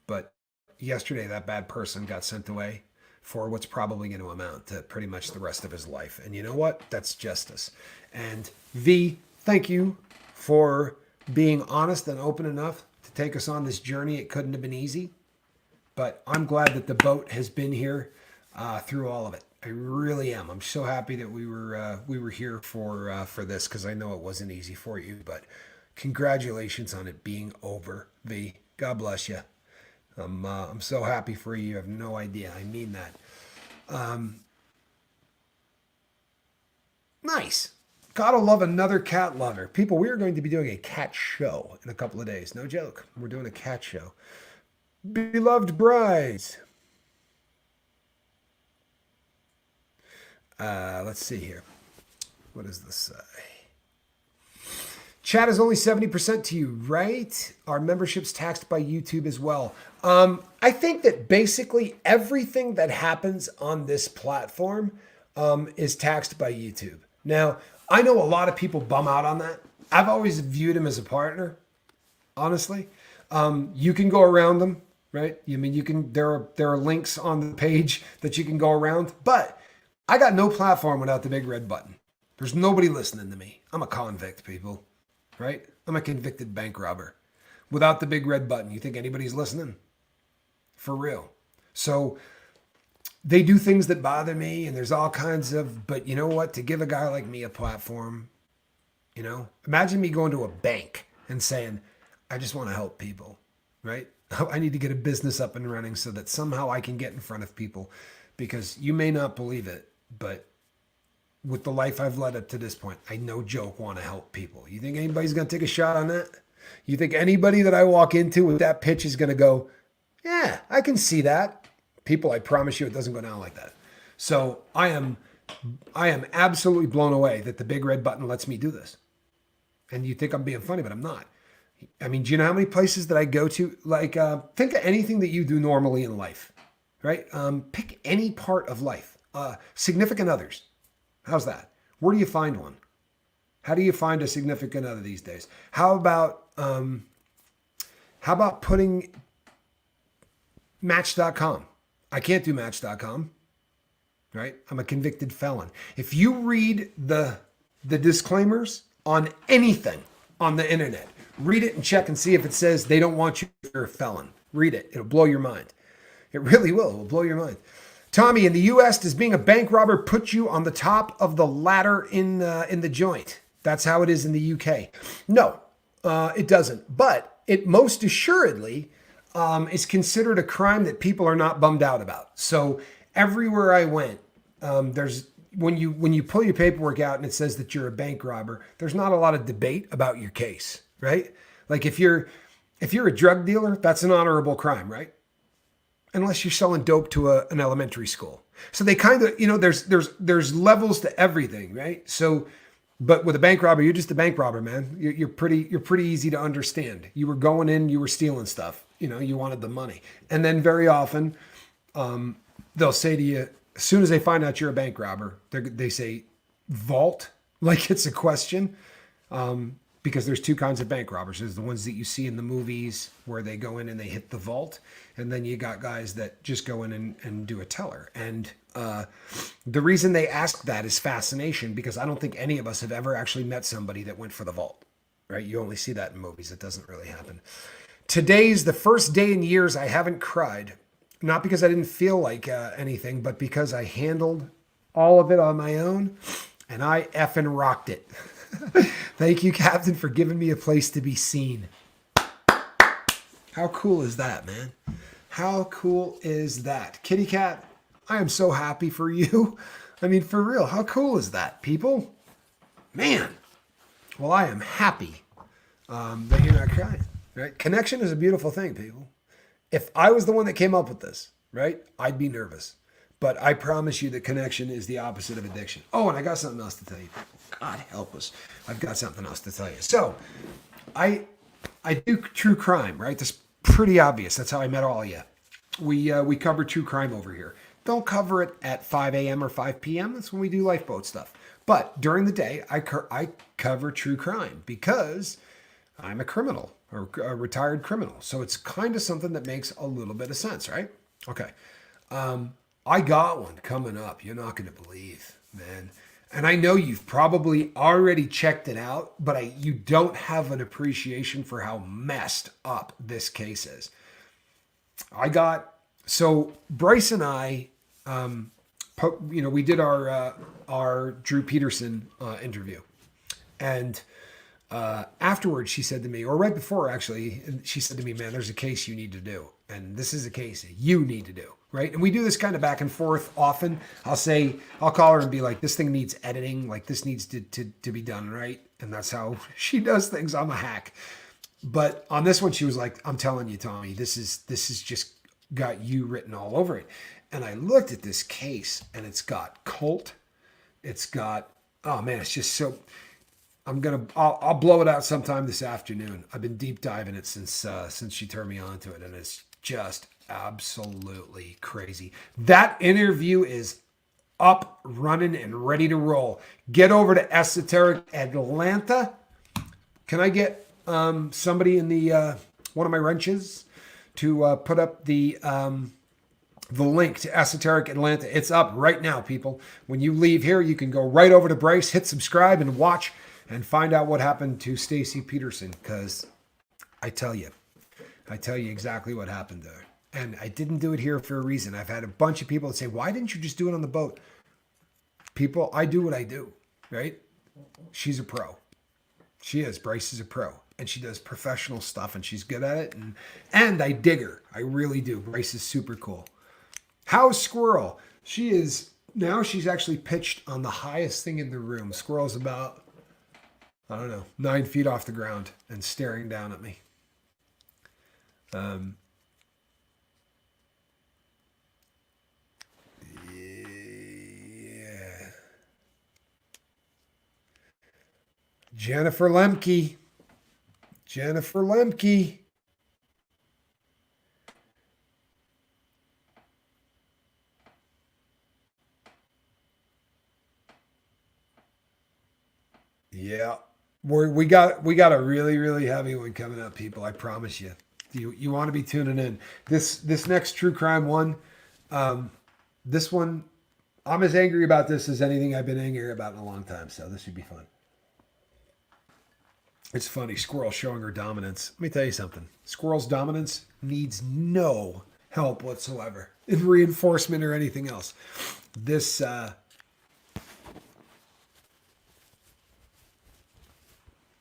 But yesterday, that bad person got sent away for what's probably going to amount to pretty much the rest of his life. And you know what? That's justice. And V, thank you for being honest and open enough to take us on this journey. It couldn't have been easy, but I'm glad that the boat has been here through all of it. I really am. I'm so happy that we were here for this, because I know it wasn't easy for you. But congratulations on it being over, V. God bless you. I'm so happy for you. You have no idea. I mean that. Nice. Gotta love another cat lover. People, we are going to be doing a cat show in a couple of days. No joke. We're doing a cat show. Beloved brides. Let's see here. What does this say? Chat is only 70% to you, right? Our membership's taxed by YouTube as well. I think that basically everything that happens on this platform is taxed by YouTube. Now, I know a lot of people bum out on that. I've always viewed him as a partner, honestly. You can go around them, right? I mean, you can. There are links on the page that you can go around, but I got no platform without the big red button. There's nobody listening to me. I'm a convict, people, right? I'm a convicted bank robber. Without the big red button, you think anybody's listening? For real. So they do things that bother me, and there's all kinds of, but you know what? To give a guy like me a platform, imagine me going to a bank and saying, I just want to help people, right? I need to get a business up and running so that somehow I can get in front of people, because you may not believe it, but with the life I've led up to this point, I no joke want to help people. You think anybody's going to take a shot on that? You think anybody that I walk into with that pitch is going to go, yeah, I can see that? People, I promise you it doesn't go down like that. So I am absolutely blown away that the big red button lets me do this. And you think I'm being funny, but I'm not. I mean, do you know how many places that I go to? Like, think of anything that you do normally in life, right? Pick any part of life. Significant others. How's that? Where do you find one? How do you find a significant other these days? How about putting Match.com? I can't do Match.com, right? I'm a convicted felon. If you read the disclaimers on anything on the internet, read it and check and see if it says they don't want you if you're a felon. Read it. It'll blow your mind. It really will. It will blow your mind. Tommy, in the U.S., does being a bank robber put you on the top of the ladder in the joint? That's how it is in the U.K. No, it doesn't. But it most assuredly is considered a crime that people are not bummed out about. So everywhere I went, there's when you pull your paperwork out and it says that you're a bank robber, there's not a lot of debate about your case, right? Like if you're a drug dealer, that's an honorable crime, right? Unless you're selling dope to an elementary school. So they kind of, there's levels to everything, right? So, but with a bank robber, you're just a bank robber, man. You're pretty easy to understand. You were going in, you were stealing stuff. You wanted the money. And then very often, they'll say to you, as soon as they find out you're a bank robber, they say, vault, like it's a question. Because there's two kinds of bank robbers. There's the ones that you see in the movies where they go in and they hit the vault. And then you got guys that just go in and do a teller. And the reason they ask that is fascination, because I don't think any of us have ever actually met somebody that went for the vault, right? You only see that in movies. It doesn't really happen. Today's the first day in years I haven't cried. Not because I didn't feel like anything, but because I handled all of it on my own and I effing rocked it. Thank you, Captain, for giving me a place to be seen. How cool is that, man? How cool is that? Kitty Cat, I am so happy for you. I mean, for real, how cool is that, people? Man, Well, I am happy that you're not crying. Right? Connection is a beautiful thing, people. If I was the one that came up with this, right, I'd be nervous. But I promise you that connection is the opposite of addiction. Oh, and I got something else to tell you. God help us. I've got something else to tell you. So I I do true crime, right? That's pretty obvious. That's how I met all of you. We cover true crime over here. Don't cover it at 5 a.m. or 5 p.m. That's when we do lifeboat stuff. But during the day, I cover true crime because I'm a criminal or a retired criminal. So it's kind of something that makes a little bit of sense, right? Okay. I got one coming up. You're not going to believe, man. And I know you've probably already checked it out, but you don't have an appreciation for how messed up this case is. So Bryce and I, we did our Drew Peterson interview, and afterwards she said to me, or right before actually, she said to me, "Man, there's a case you need to do, and this is a case that you need to do." Right. And we do this kind of back and forth often. I'll call her and be like, "This thing needs editing. Like this needs to be done right." And that's how she does things. I'm a hack. But on this one, she was like, "I'm telling you, Tommy, this is just got you written all over it." And I looked at this case and it's got cult. It's got, oh man, it's just so, I'll blow it out sometime this afternoon. I've been deep diving it since she turned me on to it. And it's just absolutely crazy. That interview is up, running, and ready to roll. Get over to Esoteric Atlanta. Can I get somebody in the one of my wrenches to put up the link to Esoteric Atlanta? It's up right now, people. When you leave here, you can go right over to Bryce, hit subscribe, and watch and find out what happened to Stacy Peterson. Because I tell you exactly what happened there. And I didn't do it here for a reason. I've had a bunch of people that say, "Why didn't you just do it on the boat?" People, I do what I do, right? She's a pro. She is. Bryce is a pro. And she does professional stuff and she's good at it. And I dig her. I really do. Bryce is super cool. How's Squirrel? She's actually pitched on the highest thing in the room. Squirrel's about, I don't know, 9 feet off the ground and staring down at me. Yeah. Jennifer Lemke. Yeah. We got a really, really heavy one coming up, people. I promise you. You want to be tuning in. This next true crime one, this one, I'm as angry about this as anything I've been angry about in a long time. So this should be fun. It's funny, Squirrel showing her dominance. Let me tell you something. Squirrel's dominance needs no help whatsoever in reinforcement or anything else. This,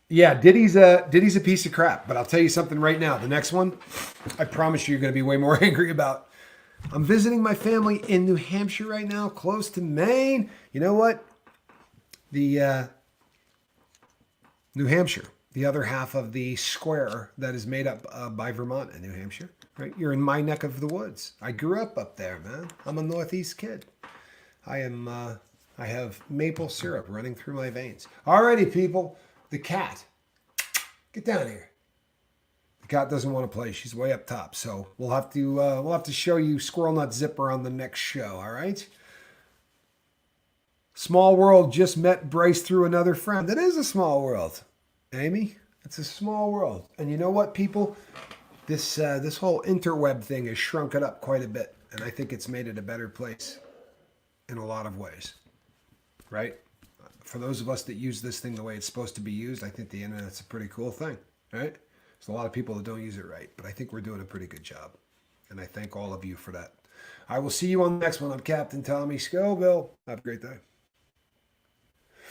yeah, Diddy's a piece of crap. But I'll tell you something right now. The next one, I promise you're going to be way more angry about. I'm visiting my family in New Hampshire right now, close to Maine. You know what? The New Hampshire, the other half of the square that is made up by Vermont and New Hampshire, right? You're in my neck of the woods. I grew up there, man. I'm a Northeast kid. I have maple syrup running through my veins. Alrighty, people. The cat. Get down here. The cat doesn't want to play. She's way up top. So we'll have to show you Squirrel Nut Zipper on the next show. All right. Small world. Just met Bryce through another friend. It is a small world, Amy. It's a small world. And you know what, people? This whole interweb thing has shrunk it up quite a bit, and I think it's made it a better place in a lot of ways. Right? For those of us that use this thing the way it's supposed to be used, I think the internet's a pretty cool thing, right? There's a lot of people that don't use it right, but I think we're doing a pretty good job. And I thank all of you for that. I will see you on the next one. I'm Captain Tommy Scoville. Have a great day.